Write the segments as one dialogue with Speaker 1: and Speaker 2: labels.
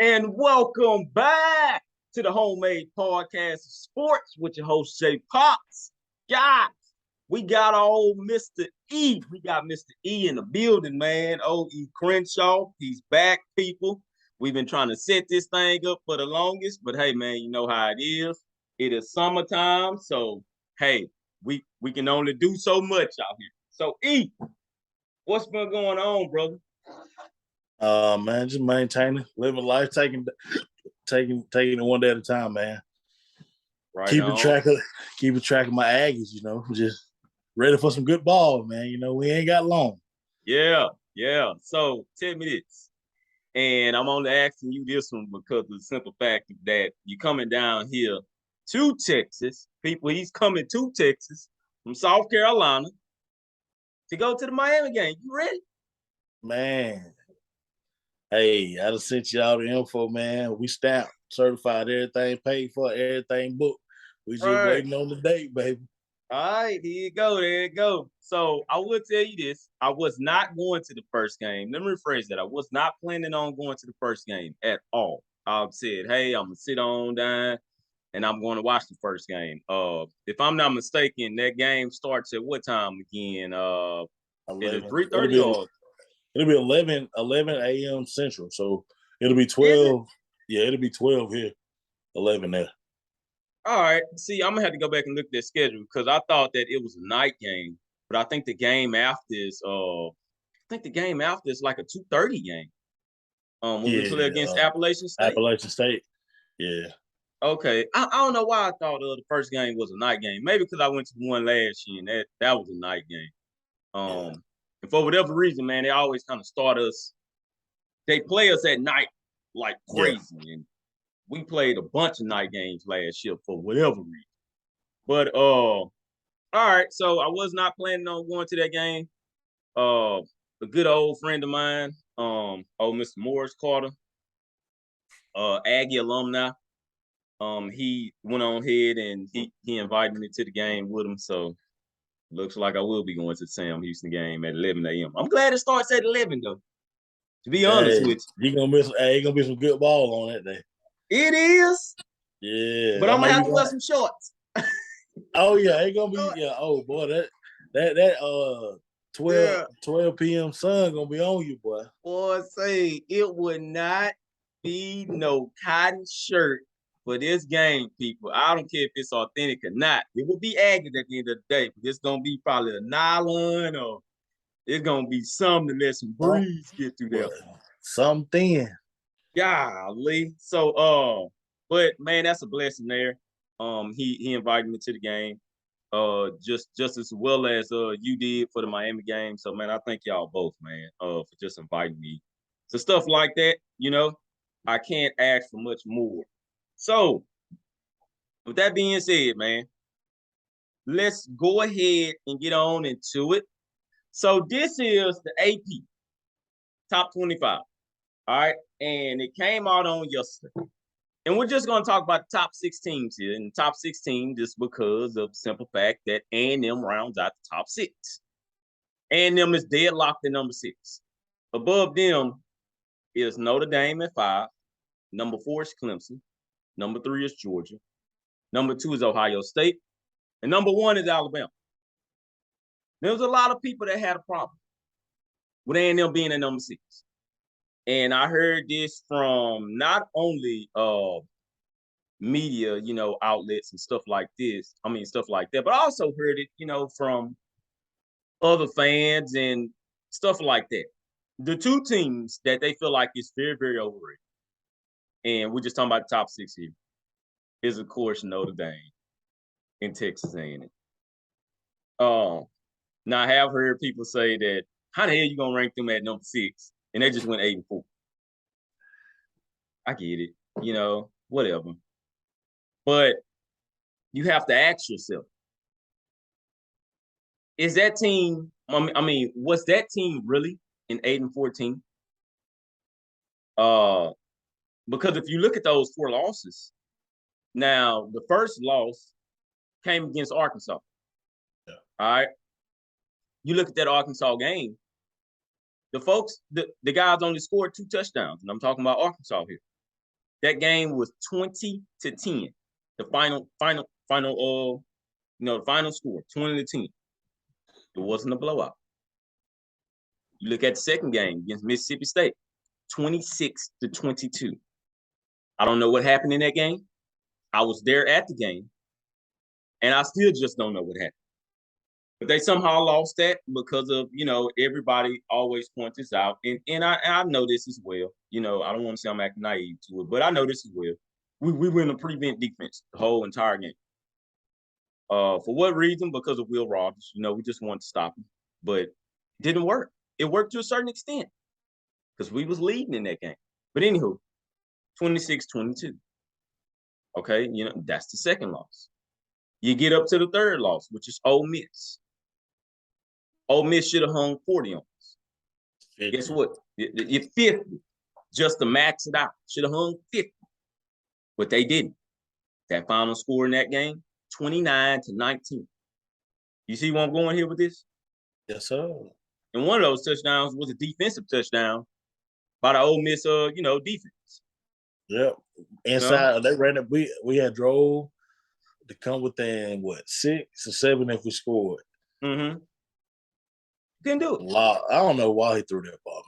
Speaker 1: And welcome back to the Homemade Podcast of Sports with your host, Jay Pops. Guys, we got old Mr. E. We got Mr. E in the building, man. Old E. Crenshaw. He's back, people. We've been trying to set this thing up for the longest, but hey, man, you know how it is. It is summertime, so hey, we can only do so much out here. So, E, what's been going on, brother?
Speaker 2: Man, just maintaining, living life, taking it one day at a time, man.
Speaker 1: Right
Speaker 2: Keeping
Speaker 1: on.
Speaker 2: track of keeping track of my Aggies, just ready for some good ball, man. We ain't got long.
Speaker 1: Yeah. So tell me this. And I'm only asking you this one because of the simple fact that you're coming down here to Texas. People, he's coming to Texas from South Carolina to go to the Miami game. You ready?
Speaker 2: Man. Hey, I just sent you all the info, man. We stamped, certified, everything paid for, everything booked. We just waiting on the date, baby.
Speaker 1: All right, here you go. There you go. So I will tell you this. I was not going to the first game. Let me rephrase that. I was not planning on going to the first game at all. I said, hey, I'm going to sit on down and I'm going to watch the first game. If I'm not mistaken, that game starts at what time again? Is it 3:30 or?
Speaker 2: It'll be 11 a.m. Central. So it'll be 12. Yeah, it'll be 12 here, 11 there.
Speaker 1: All right. See, I'm gonna have to go back and look at that schedule because I thought that it was a night game, but I think the game after is like a 2:30 game. When we play against Appalachian State.
Speaker 2: Appalachian State. Yeah.
Speaker 1: Okay. I don't know why I thought the first game was a night game. Maybe because I went to one last year and that was a night game. And for whatever reason, man, they always kind of start us. They play us at night like crazy, and we played a bunch of night games last year for whatever reason. But all right, so I was not planning on going to that game. A good old friend of mine, old Mr. Morris Carter, Aggie alumni. He went on ahead and he invited me to the game with him. So looks like I will be going to the Sam Houston game at 11 a.m. I'm glad it starts at 11 though. To be honest with
Speaker 2: you, you're gonna be some good ball on that day.
Speaker 1: It is.
Speaker 2: Yeah.
Speaker 1: But I'm gonna have to wear some shorts.
Speaker 2: Oh yeah, ain't gonna be oh boy, that 12 p.m. sun gonna be on you, boy.
Speaker 1: Boy, say it would not be no cotton shirt for this game, people. I don't care if it's authentic or not. It will be Aggies at the end of the day, but it's gonna be probably a nylon or it's gonna be something to let some breeze get through there.
Speaker 2: Something.
Speaker 1: Golly. So but man, that's a blessing there. He invited me to the game. Just as well as you did for the Miami game. So man, I thank y'all both, man, for just inviting me. So stuff like that, I can't ask for much more. So with that being said, man, let's go ahead and get on into it. So this is the AP top 25. All right. And it came out on yesterday. And we're just going to talk about the top 6 teams here. And the top 16 just because of the simple fact that A&M rounds out the top 6. A&M is deadlocked at number 6. Above them is Notre Dame at 5. Number 4 is Clemson. Number 3 is Georgia. Number 2 is Ohio State. And number 1 is Alabama. There's a lot of people that had a problem with A&M being at number 6. And I heard this from not only media, outlets and stuff like this. I mean, stuff like that. But I also heard it, from other fans and stuff like that. The 2 teams that they feel like is very, very overrated, and we're just talking about the top 6 here, is, of course, Notre Dame and Texas A&M. Now, I have heard people say that, how the hell you going to rank them at number 6? And they just went 8-4. I get it, whatever. But you have to ask yourself, is that team, was that team really in 8-14? Because if you look at those 4 losses, now the first loss came against Arkansas.
Speaker 2: Yeah.
Speaker 1: All right. You look at that Arkansas game, the guys only scored 2 touchdowns, and I'm talking about Arkansas here. That game was 20-10. The final, the final score, 20-10. It wasn't a blowout. You look at the second game against Mississippi State, 26-22. I don't know what happened in that game. I was there at the game, and I still just don't know what happened. But they somehow lost that because of, everybody always points this out. And I know this as well. I don't want to say I'm acting naive to it, but I know this as well. We were in a prevent defense the whole entire game. For what reason? Because of Will Rogers. We just wanted to stop him. But it didn't work. It worked to a certain extent because we was leading in that game. But anywho, 26-22. Okay, that's the second loss. You get up to the third loss, which is Ole Miss. Ole Miss should have hung 40 on us. 50. Guess what? You're 50, just to max it out. Should have hung 50. But they didn't. That final score in that game, 29-19. You see where I'm going here with this?
Speaker 2: Yes, sir.
Speaker 1: And one of those touchdowns was a defensive touchdown by the Ole Miss, defense.
Speaker 2: Yep. Inside, they ran it. We had drove to come within 6 or 7 if we scored.
Speaker 1: Mm-hmm. Couldn't do it.
Speaker 2: I don't know why he threw that ball,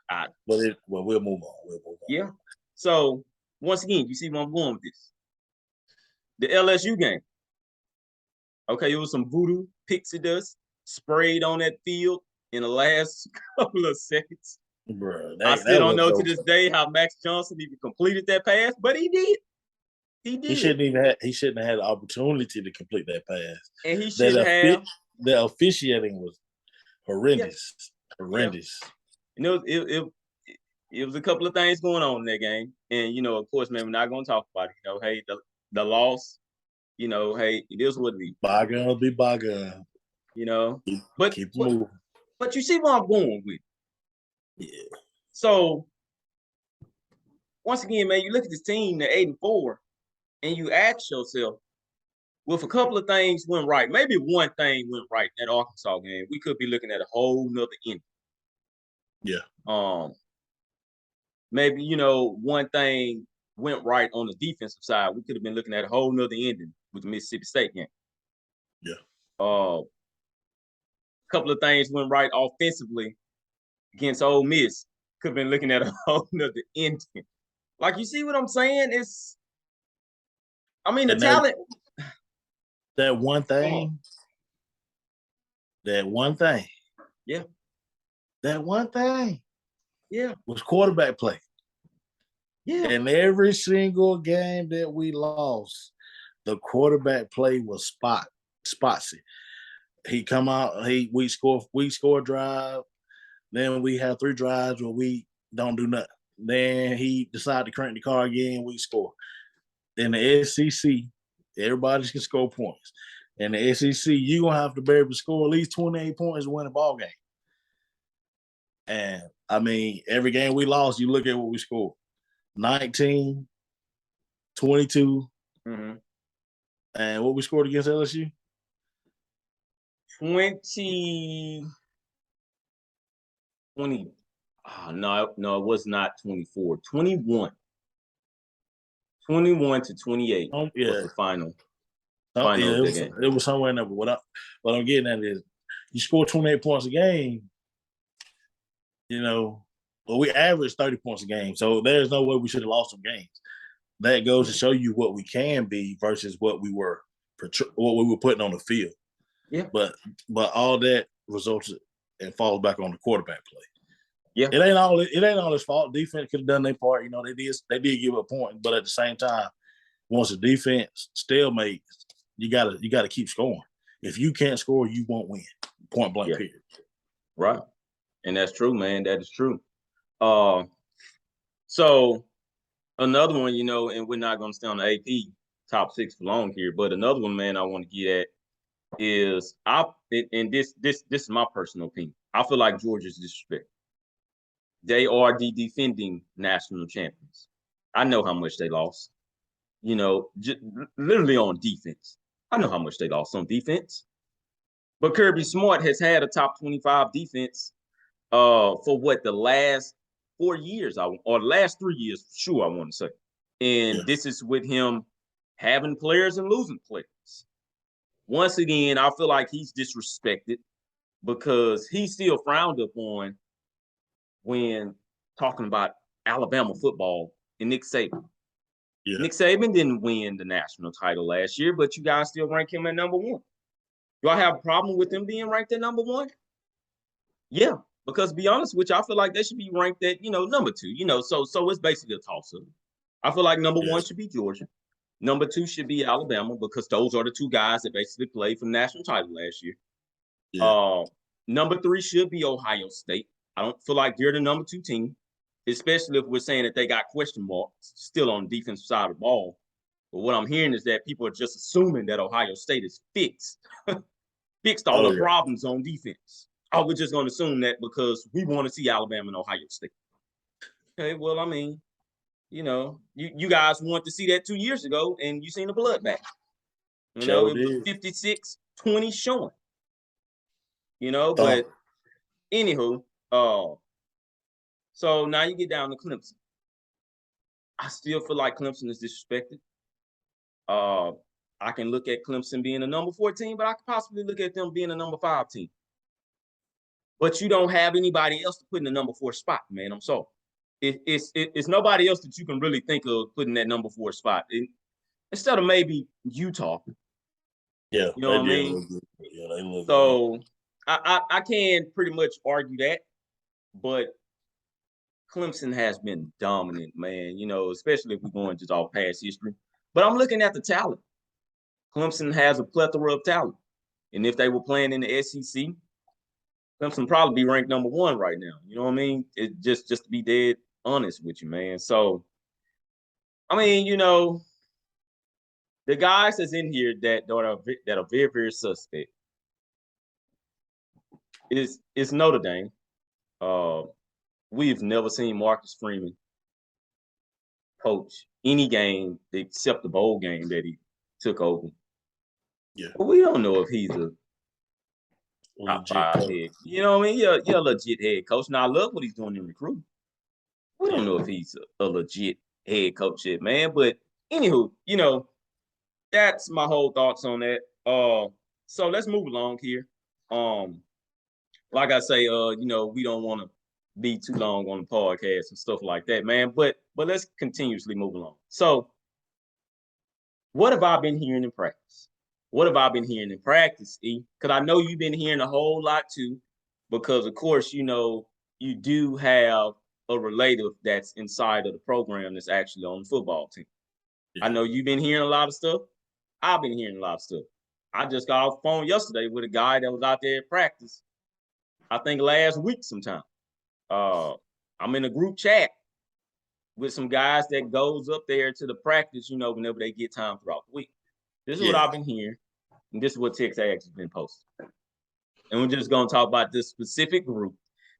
Speaker 2: man. But we'll move on.
Speaker 1: Yeah. So once again, you see where I'm going with this. The LSU game. Okay, it was some voodoo pixie dust sprayed on that field in the last couple of seconds.
Speaker 2: Bro,
Speaker 1: I still don't know to this day how Max Johnson even completed that pass, but he did.
Speaker 2: He shouldn't have had the opportunity to complete that pass.
Speaker 1: And he should have.
Speaker 2: The officiating was horrendous. Yeah. Horrendous.
Speaker 1: Yeah. It was a couple of things going on in that game. And, of course, man, we're not going to talk about it. Hey, the loss, hey, it is what it is.
Speaker 2: Bygones be bygones.
Speaker 1: But
Speaker 2: keep moving.
Speaker 1: But you see where I'm going with.
Speaker 2: Yeah.
Speaker 1: So, once again, man, you look at this team, they're 8-4, and you ask yourself, well, if a couple of things went right, maybe one thing went right in that Arkansas game, we could be looking at a whole nother ending.
Speaker 2: Yeah.
Speaker 1: Maybe, one thing went right on the defensive side. We could have been looking at a whole nother ending with the Mississippi State game.
Speaker 2: Yeah.
Speaker 1: A couple of things went right offensively against Ole Miss. Could have been looking at a whole nother ending. Like, you see what I'm saying? The talent.
Speaker 2: That one thing.
Speaker 1: Yeah.
Speaker 2: That one thing.
Speaker 1: Yeah.
Speaker 2: Was quarterback play.
Speaker 1: Yeah.
Speaker 2: And every single game that we lost, the quarterback play was spotsy. He come out, we score a drive, then we have 3 drives where we don't do nothing. Then he decided to crank the car again, we score. In the SEC, everybody can score points. In the SEC, you're going to have to be able to score at least 28 points to win a ball game. And, every game we lost, you look at what we scored. 19, 22, and what we scored against LSU?
Speaker 1: 20. No, it was not 24. 21. 21-28 was the final.
Speaker 2: It was somewhere in there. But what I'm getting at is, you score 28 points a game, well, we averaged 30 points a game. So there's no way we should have lost some games. That goes to show you what we can be versus what we were putting on the field.
Speaker 1: Yeah.
Speaker 2: But all that results and falls back on the quarterback play.
Speaker 1: Yeah.
Speaker 2: It ain't all his fault. Defense could have done their part. They did give up points, but at the same time, once the defense stalemate, you gotta keep scoring. If you can't score, you won't win. Point blank, period.
Speaker 1: Right. And that's true, man. That is true. So another one, and we're not going to stay on the AP top 6 for long here, but another one, man, I want to get at is this is my personal opinion. I feel like Georgia's disrespect. They are the defending national champions. I know how much they lost. Literally on defense. I know how much they lost on defense. But Kirby Smart has had a top 25 defense for the last 4 years, or the last 3 years, for sure, I want to say. And this is with him having players and losing players. Once again, I feel like he's disrespected because he's still frowned upon when talking about Alabama football and Nick Saban.
Speaker 2: Yeah.
Speaker 1: Nick Saban didn't win the national title last year, but you guys still rank him at number one. Do I have a problem with him being ranked at number one? Yeah, because to be honest with you, I feel like they should be ranked at, number two. So it's basically a toss-up. I feel like number one should be Georgia. Number two should be Alabama because those are the two guys that basically played for the national title last year.
Speaker 2: Yeah.
Speaker 1: Number three should be Ohio State. I don't feel like they're the number two team, especially if we're saying that they got question marks still on the defensive side of the ball. But what I'm hearing is that people are just assuming that Ohio State is fixed all the problems on defense. Oh, we're just going to assume that because we want to see Alabama and Ohio State. Okay, well, I mean, you guys wanted to see that 2 years ago, and you seen the bloodbath. It was 56-20 showing. But anywho, so now you get down to Clemson. I still feel like Clemson is disrespected. I can look at Clemson being a number 14, but I could possibly look at them being a number 5 team. But you don't have anybody else to put in the number 4 spot, man. I'm sorry. It's nobody else that you can really think of putting that number 4 spot. Instead of maybe Utah.
Speaker 2: Yeah.
Speaker 1: You know what I mean?
Speaker 2: Yeah, they look
Speaker 1: so I can pretty much argue that, but Clemson has been dominant, man, especially if we're going just off past history. But I'm looking at the talent. Clemson has a plethora of talent. And if they were playing in the SEC, Clemson probably be ranked number 1 right now. You know what I mean? It just to be dead honest with you, man. So, I mean, the guys that's in here that are very, very suspect is Notre Dame. We've never seen Marcus Freeman coach any game except the bowl game that he took over.
Speaker 2: Yeah.
Speaker 1: But we don't know if he's a top 5 head. You know what I mean? You're a legit head coach. Now, I love what he's doing in recruiting. We don't know if he's a legit head coach yet, man. But anywho, that's my whole thoughts on that. So let's move along here. Like I say, we don't want to be too long on the podcast and stuff like that, man. But let's continuously move along. So, what have I been hearing in practice? What have I been hearing in practice, E? Because I know you've been hearing a whole lot too, because of course, you do have a relative that's inside of the program that's actually on the football team. Yeah. I know you've been hearing a lot of stuff. I've been hearing a lot of stuff. I just got off the phone yesterday with a guy that was out there at practice, I think last week sometime. I'm in a group chat with some guys that goes up there to the practice, whenever they get time throughout the week. This is what I've been hearing, and this is what TexAgs has been posting. And we're just going to talk about this specific group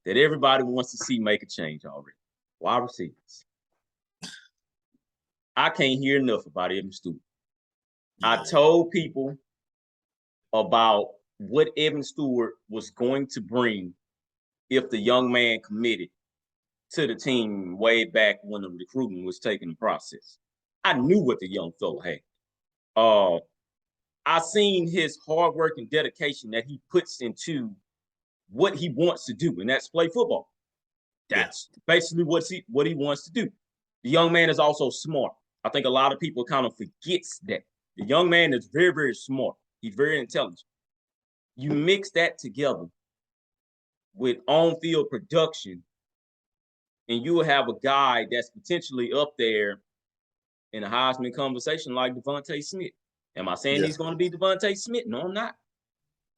Speaker 1: that everybody wants to see make a change already. Wide receivers. I can't hear enough about Evan Stewart. Yeah. I told people about what Evan Stewart was going to bring if the young man committed to the team way back when the recruiting was taking the process. I knew what the young fellow had. I seen his hard work and dedication that he puts into what he wants to do, and that's play football. That's basically what he wants to do. The young man is also smart. I think a lot of people kind of forgets that. The young man is very, very smart. He's very intelligent. You mix that together with on-field production, and you will have a guy that's potentially up there in a Heisman conversation like Devontae Smith. Am I saying he's going to be Devontae Smith? No, I'm not.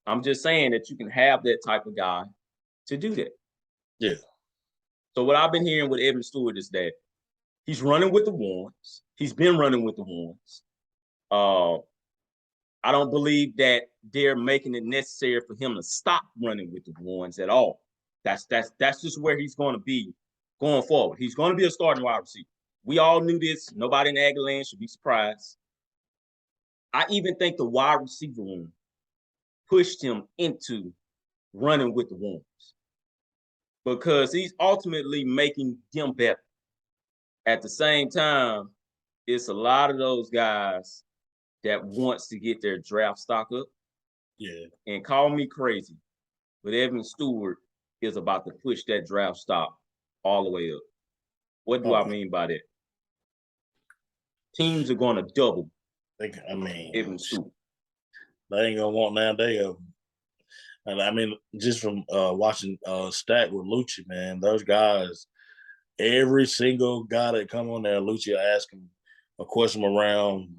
Speaker 1: I'm just saying that you can have that type of guy to do that. Yeah. So what I've been hearing with Evan Stewart is that he's running with the ones. He's been running with the ones. I don't believe that they're making it necessary for him to stop running with the ones at all. That's just where he's going to be going forward. He's going to be a starting wide receiver. We all knew this. Nobody in Aggieland should be surprised. I even think the wide receiver room pushed him into running with the ones because he's ultimately making them better. At the same time, it's a lot of those guys that wants to get their draft stock up.
Speaker 2: Yeah.
Speaker 1: And call me crazy, but Evan Stewart is about to push that draft stock all the way up. What do
Speaker 2: Oh,
Speaker 1: I mean by that? Teams are going to double
Speaker 2: I mean,
Speaker 1: Evan Stewart.
Speaker 2: they ain't gonna want nowadays. And I mean, just from watching Stack with Lucci, man, those guys, every single guy that come on there, Lucci ask him a question around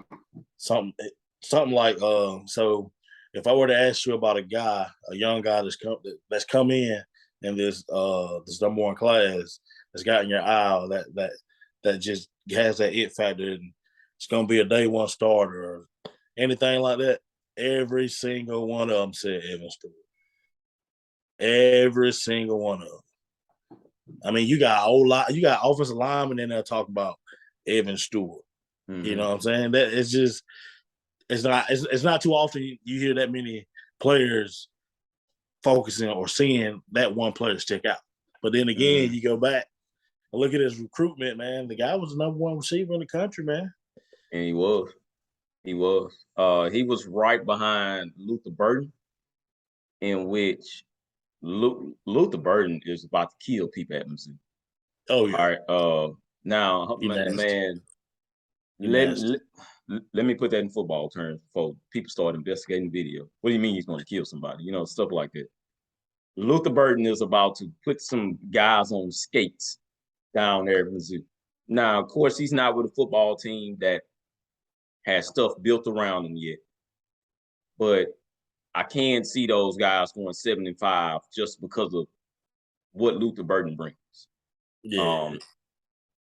Speaker 2: something, something like, so if I were to ask you about a young guy that's come in this number one class that's got in your eye that just has that it factor and it's gonna be a day one starter or anything like that, every single one of them said Evan Stewart. Every single one of them. I mean, you got offensive linemen in there talking about Evan Stewart.
Speaker 1: Mm-hmm.
Speaker 2: You know what I'm saying? That it's just it's not too often you hear that many players focusing or seeing that one player stick out. But then again, you go back and look at his recruitment, man. The guy was the number one receiver in the country, man.
Speaker 1: And he was. He was right behind Luther Burden, in which Luther Burden is about to kill people at Mizzou.
Speaker 2: Oh yeah.
Speaker 1: All right. Now, man, let me put that in football terms before people start investigating video. What do you mean he's going to kill somebody? You know, stuff like that. Luther Burden is about to put some guys on skates down there at Mizzou. Now, of course, he's not with a football team that has stuff built around him yet. But I can see those guys going 7-5 just because of what Luther Burden brings.
Speaker 2: Yeah.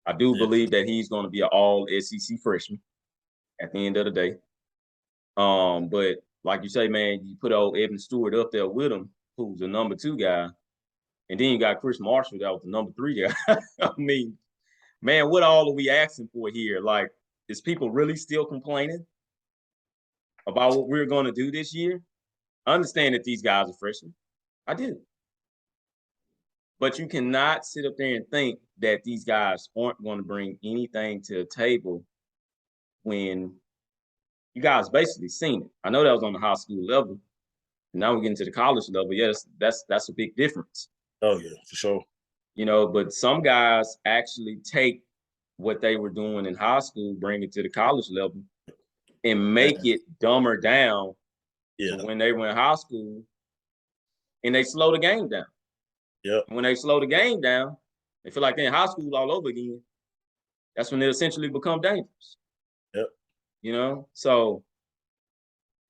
Speaker 1: I do believe that he's going to be an all SEC freshman at the end of the day. But like you say, man, you put old Evan Stewart up there with him, who's the number 2 guy, and then you got Chris Marshall that was the number 3 guy. I mean, man, what all are we asking for here? Like, is people really still complaining about what we're going to do this year? I understand that these guys are freshmen. I do. But you cannot sit up there and think that these guys aren't going to bring anything to the table when you guys basically seen it. I know that was on the high school level. Now we're getting to the college level. Yes, that's a big difference.
Speaker 2: Oh yeah, for sure.
Speaker 1: You know, but some guys actually take what they were doing in high school, bring it to the college level, and make it dumber down to when they were in high school, and they slow the game down.
Speaker 2: Yeah.
Speaker 1: When they slow the game down, they feel like they're in high school all over again. That's when they essentially become dangerous.
Speaker 2: Yep.
Speaker 1: You know, so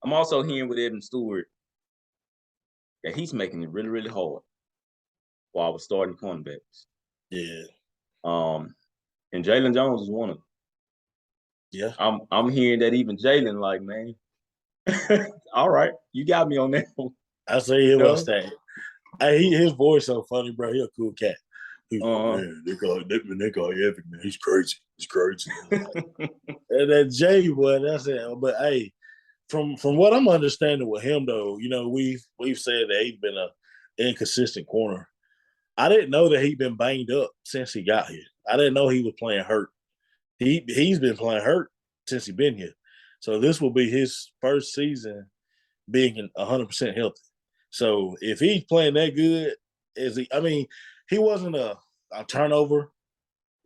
Speaker 1: I'm also hearing with Evan Stewart that he's making it really, really hard for our starting cornerbacks.
Speaker 2: Yeah.
Speaker 1: And Jalen Jones is one of them.
Speaker 2: Yeah.
Speaker 1: I'm hearing that even Jalen, like, man, all right, you got me on that one.
Speaker 2: I say he was that. Hey, his voice so funny, bro. He a cool cat. He's like, man, they call Evan, man. He's crazy. He's crazy. And that Jay, boy, that's it. But hey, from what I'm understanding with him, though, you know, we've said that he's been a inconsistent corner. I didn't know that he'd been banged up since he got here. I didn't know he was playing hurt. He's been playing hurt since he's been here. So this will be his first season being 100% healthy. So if he's playing that good, he wasn't a turnover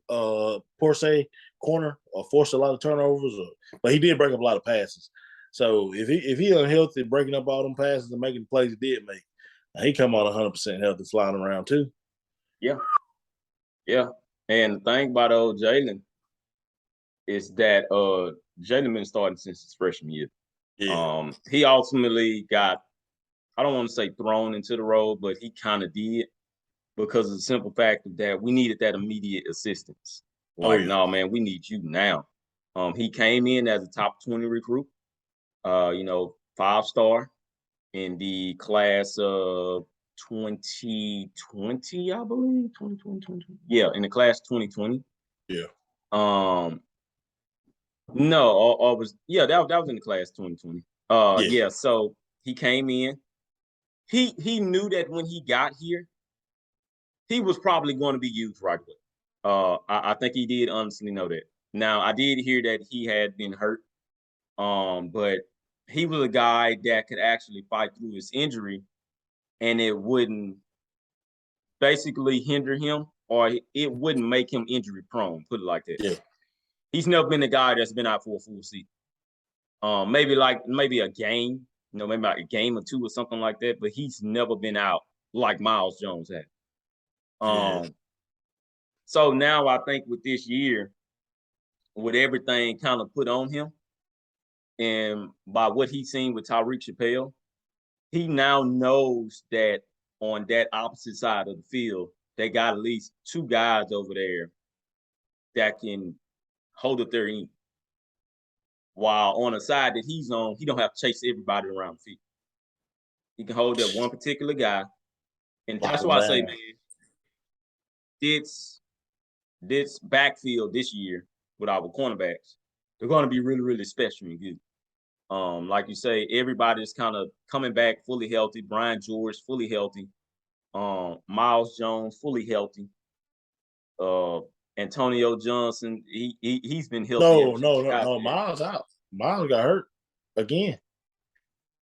Speaker 2: per se corner or forced a lot of turnovers, but he did break up a lot of passes. So if he unhealthy, breaking up all them passes and making the plays he did make, he come out 100% healthy, flying around too.
Speaker 1: Yeah. And the thing about old Jalen is that Jalen been starting since his freshman year.
Speaker 2: Yeah.
Speaker 1: He ultimately got, I don't want to say thrown into the role, but he kind of did because of the simple fact that we needed that immediate assistance. Like, no, man, we need you now. He came in as a top 20 recruit, 5-star in the class of 2020, I believe. 2020. Yeah, in the class 2020.
Speaker 2: Yeah.
Speaker 1: No, that was in the class 2020. Yeah, so he came in. He knew that when he got here, he was probably going to be used right away. I think he did honestly know that. Now I did hear that he had been hurt, but he was a guy that could actually fight through his injury, and it wouldn't basically hinder him, or it wouldn't make him injury prone. Put it like that.
Speaker 2: Yeah.
Speaker 1: He's never been a guy that's been out for a full season. Maybe a game, maybe like a game or two or something like that. But he's never been out like Miles Jones had.
Speaker 2: Yeah.
Speaker 1: So now I think with this year, with everything kind of put on him, and by what he's seen with Tyreek Chappelle, he now knows that on that opposite side of the field, they got at least two guys over there that can hold up their end. While on the side that he's on, he don't have to chase everybody around the field. He can hold that one particular guy. And that's why I say, man, this backfield this year with our cornerbacks, they're going to be really, really special and good. Like you say, everybody's kind of coming back fully healthy. Brian George fully healthy. Miles Jones fully healthy. Antonio Johnson, he's been healthy.
Speaker 2: No. Miles out. Miles got hurt again.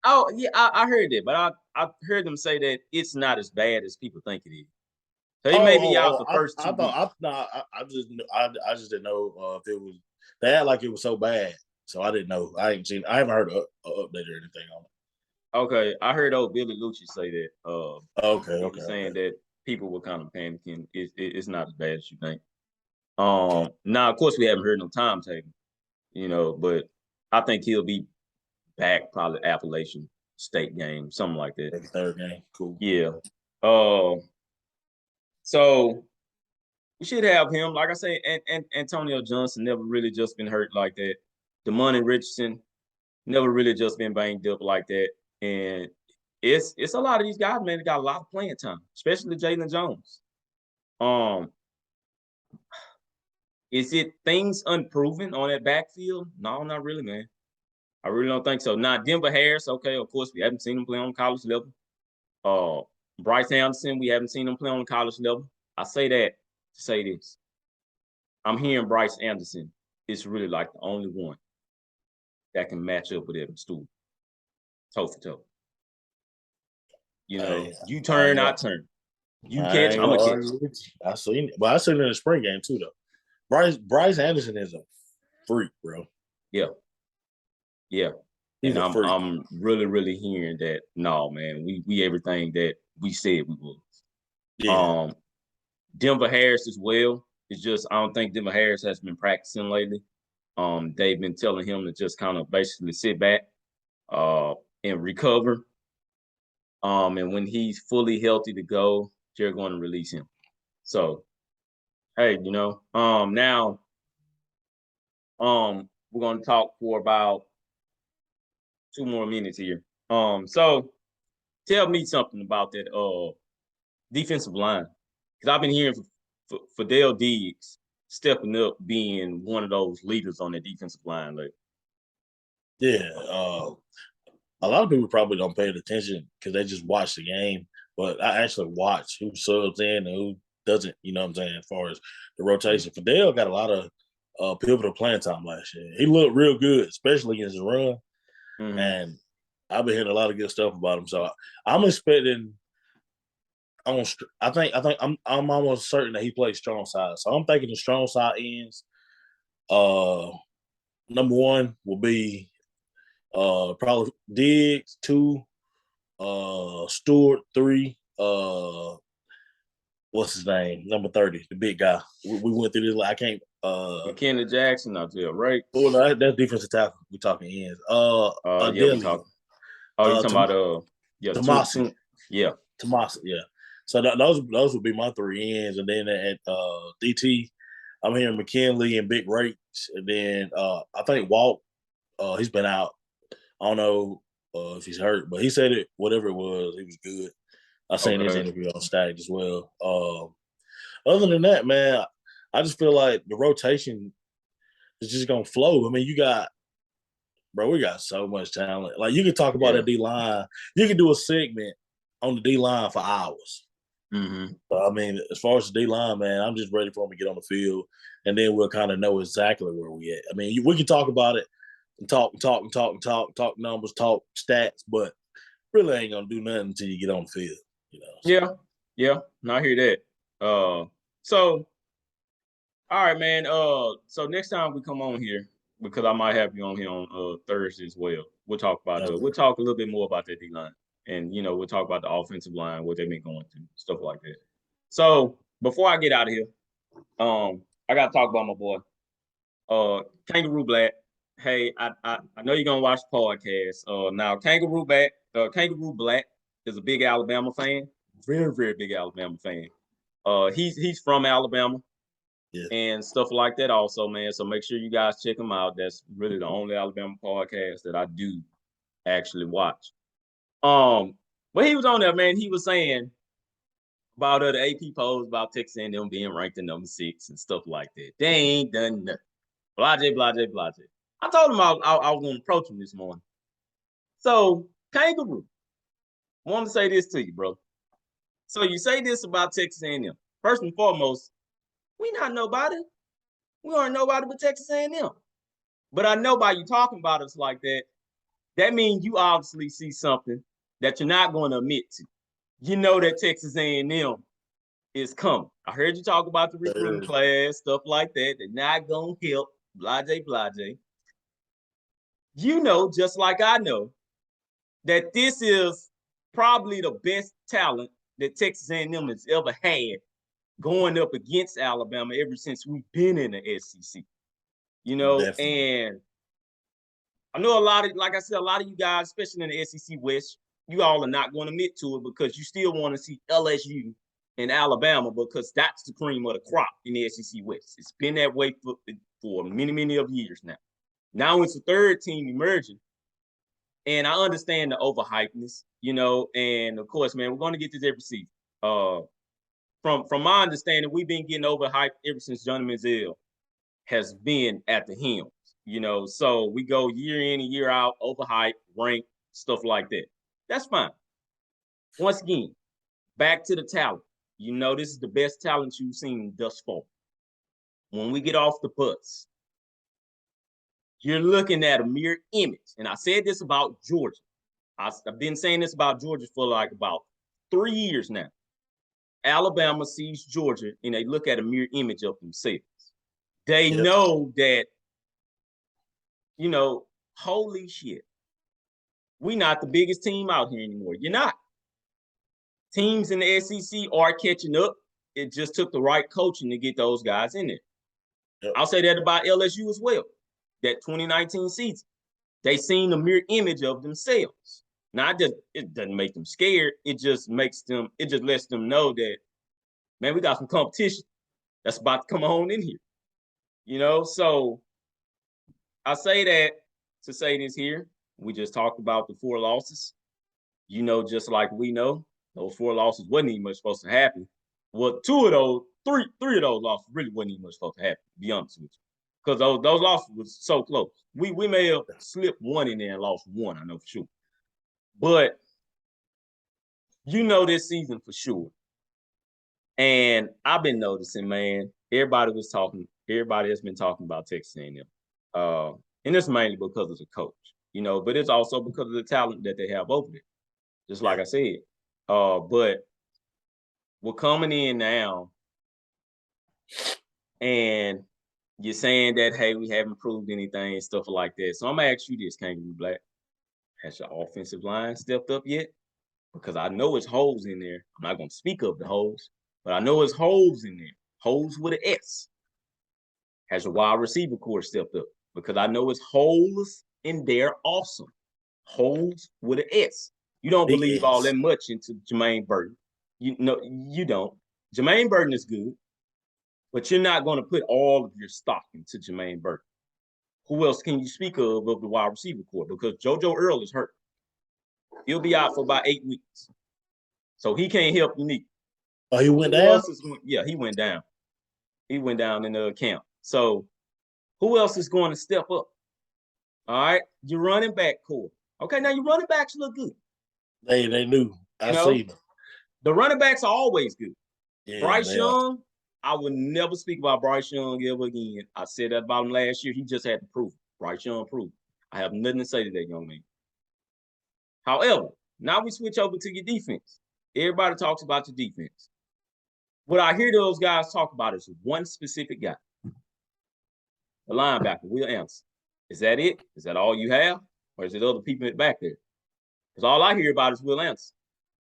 Speaker 1: Oh yeah, I heard that, but I heard them say that it's not as bad as people think it is. So he may be out the first 2 weeks.
Speaker 2: I just didn't know if it was. They act like it was so bad, so I didn't know. I haven't heard an update or anything on it.
Speaker 1: Okay, I heard old Billy Lucci say that.
Speaker 2: Okay.
Speaker 1: Saying that people were kind of panicking. It's not as bad as you think. Now of course we haven't heard no timetable, but I think he'll be back probably Appalachian State game, something like that.
Speaker 2: Maybe third game, cool.
Speaker 1: Yeah. So we should have him. Like I say, and Antonio Johnson never really just been hurt like that. Damani Richardson never really just been banged up like that. And it's a lot of these guys, man, that got a lot of playing time, especially Jalen Jones. Is it things unproven on that backfield? No, not really, man. I really don't think so. Now, Denver Harris, okay, of course, we haven't seen him play on college level. Bryce Anderson, we haven't seen him play on college level. I say that to say this. I'm hearing Bryce Anderson is really like the only one that can match up with Evan Stewart, toe for toe. You turn, I turn. You catch, I'm gonna catch.
Speaker 2: I seen it, but I seen it in the spring game too, though. Bryce Anderson is a freak, bro.
Speaker 1: Yeah. And I'm really, really hearing that. No, man, we everything that we said we was.
Speaker 2: Yeah.
Speaker 1: Denver Harris as well. It's just I don't think Denver Harris has been practicing lately. They've been telling him to just kind of basically sit back and recover. And when he's fully healthy to go, they're going to release him. So, hey, now we're going to talk for about 2 more minutes here. So tell me something about that defensive line. Because I've been hearing Fidel Diggs stepping up, being one of those leaders on the defensive line.
Speaker 2: Yeah. A lot of people probably don't pay attention because they just watch the game. But I actually watch who subs in and who doesn't, you know what I'm saying, as far as the rotation. Fidel got a lot of pivotal playing time last year. He looked real good, especially against his run.
Speaker 1: Mm-hmm.
Speaker 2: And I've been hearing a lot of good stuff about him. So I'm expecting I think I'm almost certain that he plays strong side. So I'm thinking the strong side ends. Number one will be probably Diggs, 2, Stewart, 3, what's his name? Number 30, the big guy. We went through this. I can't.
Speaker 1: McKenna Jackson out there, right?
Speaker 2: Oh, no, that's defensive tackle. We talking ends.
Speaker 1: Yeah, we talking. Oh, you talking about
Speaker 2: Tomasi.
Speaker 1: Yeah,
Speaker 2: Tomasi. Yeah. So those would be my 3 ends, and then at DT, I'm hearing McKinley and Big Rakes, and then I think Walt. He's been out. I don't know if he's hurt, but he said it. Whatever it was, he was good. I seen his interview on Stack as well. Other than that, man, I just feel like the rotation is just gonna flow. I mean, we got so much talent. Like you can talk about that D line. You can do a segment on the D line for hours. I mean, as far as the D-line, man, I'm just ready for them to get on the field, and then we'll kind of know exactly where we at. I mean, we can talk about it and talk numbers, talk stats, but really ain't gonna do nothing until you get on the field. So.
Speaker 1: Yeah. No, I hear that. So all right, man. So next time we come on here, because I might have you on here on Thursday as well. We'll talk about we'll talk a little bit more about that D line, and we'll talk about the offensive line, what they've been going through, stuff like that. So before I get out of here, I gotta talk about my boy, Kangaroo Black. Hey, I know you're gonna watch the podcast. Now Kangaroo Black is a big Alabama fan, very very big Alabama fan. He's from Alabama.
Speaker 2: Yeah.
Speaker 1: And stuff like that also, man. So make sure you guys check him out. That's really the only Alabama podcast that I do actually watch. But he was on there, man. He was saying about the AP polls about Texas and them being ranked in number 6 and stuff like that. They ain't done nothing. Blase. I told him I was going to approach him this morning. So, Kangaroo, I want to say this to you, bro. So you say this about Texas A&M. First and foremost, we not nobody. We aren't nobody but Texas A&M. But I know by you talking about us like that, that means you obviously see something that you're not going to admit to. You know that Texas A&M is coming. I heard you talk about the recruiting class, stuff like that. They're not going to help, blase. You know, just like I know, that this is probably the best talent that Texas A&M has ever had going up against Alabama ever since we've been in the SEC.
Speaker 2: Definitely.
Speaker 1: And I know like I said, a lot of you guys, especially in the SEC West, you all are not going to admit to it because you still want to see LSU and Alabama because that's the cream of the crop in the SEC West. It's been that way for many, many of years now. Now it's a third team emerging. And I understand the overhypeness, and of course, man, we're going to get this every season. From my understanding, we've been getting overhyped ever since Johnny Manziel has been at the helm. So we go year in and year out, overhyped, ranked, stuff like that. That's fine. Once again, back to the talent. This is the best talent you've seen thus far. When we get off the bus, you're looking at a mirror image. And I said this about Georgia. I've been saying this about Georgia for like about 3 years now. Alabama sees Georgia and they look at a mirror image of themselves. They know that, holy shit, we're not the biggest team out here anymore. You're not. Teams in the SEC are catching up. It just took the right coaching to get those guys in there. Yep. I'll say that about LSU as well. That 2019 season, they seen the mirror image of themselves. Now, it doesn't make them scared. It just lets them know that, man, we got some competition that's about to come on in here. So I say that to say this here. We just talked about the 4 losses. Just like we know, those 4 losses wasn't even much supposed to happen. Well, 3 of those losses really wasn't even much supposed to happen, to be honest with you. Because those losses was so close. We may have slipped 1 in there and lost 1, I know for sure. But this season for sure. And I've been noticing, man, everybody has been talking about Texas A&M. And it's mainly because of the coach, but it's also because of the talent that they have over there. Just like I said. But we're coming in now and you're saying that, hey, we haven't proved anything, stuff like that. So I'm going to ask you this, Kangaroo Black. Has your offensive line stepped up yet? Because I know it's holes in there. I'm not going to speak of the holes, but I know it's holes in there. Holes with an S. Has your wide receiver core stepped up? Because I know it's holes in there also. Holes with an S. You don't believe all that much into Jermaine Burton. You don't. Jermaine Burton is good, but you're not going to put all of your stock into Jermaine Burton. Who else can you speak of the wide receiver core? Because JoJo Earl is hurt. He'll be out for about 8 weeks. So he can't help you neither.
Speaker 2: Oh, he went down?
Speaker 1: He went down. He went down in the camp. So who else is going to step up? All right, your running back core. Okay, now your running backs look good.
Speaker 2: They knew. I see them.
Speaker 1: The running backs are always good.
Speaker 2: Yeah,
Speaker 1: Bryce Young, I would never speak about Bryce Young ever again. I said that about him last year. He just had to prove it. Bryce Young proved it. I have nothing to say to that young man. However, now we switch over to your defense. Everybody talks about your defense. What I hear those guys talk about is one specific guy. The linebacker, Will Anderson. Is that it? Is that all you have? Or is it other people back there? Because all I hear about is Will Anderson.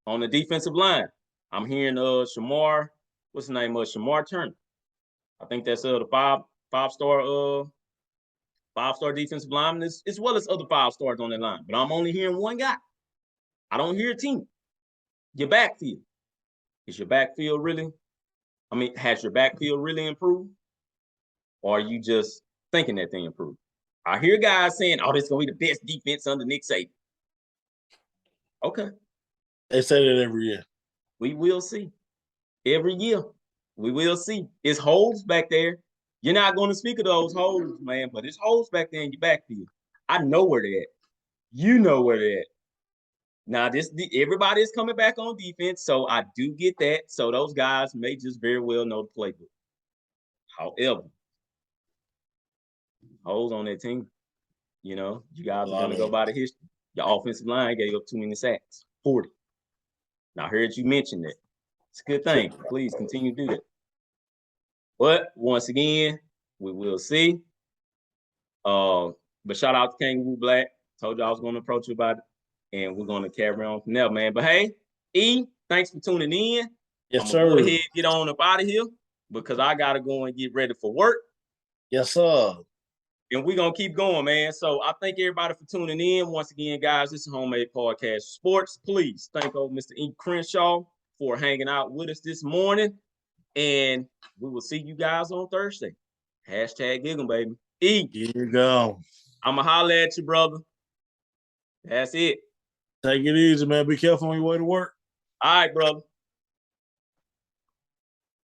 Speaker 1: On the defensive line, I'm hearing Shamar, what's the name of Shamar Turner? I think that's the five-star defensive lineman, as well as other 5 stars on that line. But I'm only hearing one guy. I don't hear a team. Your backfield. Is your backfield really? Has your backfield really improved? Or are you just thinking that they improved? I hear guys saying, "Oh, this is gonna be the best defense under Nick Saban." Okay.
Speaker 2: They say that every year.
Speaker 1: We will see. Every year. We will see. It's holes back there. You're not going to speak of those holes, man, but it's holes back there in your backfield. I know where they're at. You know where they're at. Now, everybody is coming back on defense, so I do get that. So those guys may just very well know the playbook. However, holes on that team. You guys are going to go by the history. Your offensive line gave up too many sacks, 40. Now, I heard you mention that. It's a good thing. Please continue to do that. But once again, we will see. But shout out to Kangaroo Black. Told you I was going to approach you about it. And we're going to carry on from there, man. But hey, E, thanks for tuning in.
Speaker 2: Yes, sir.
Speaker 1: I'm going to go ahead and get on up out of here because I got to go and get ready for work.
Speaker 2: Yes, sir.
Speaker 1: And we're going to keep going, man. So I thank everybody for tuning in. Once again, guys, this is Homemade Podcast Sports. Please thank old Mr. Eric Crenshaw for hanging out with us this morning. And we will see you guys on Thursday. #Giggle, baby. E.
Speaker 2: Here you go.
Speaker 1: I'm going to holler at you, brother. That's it.
Speaker 2: Take it easy, man. Be careful on your way to work.
Speaker 1: All right, brother.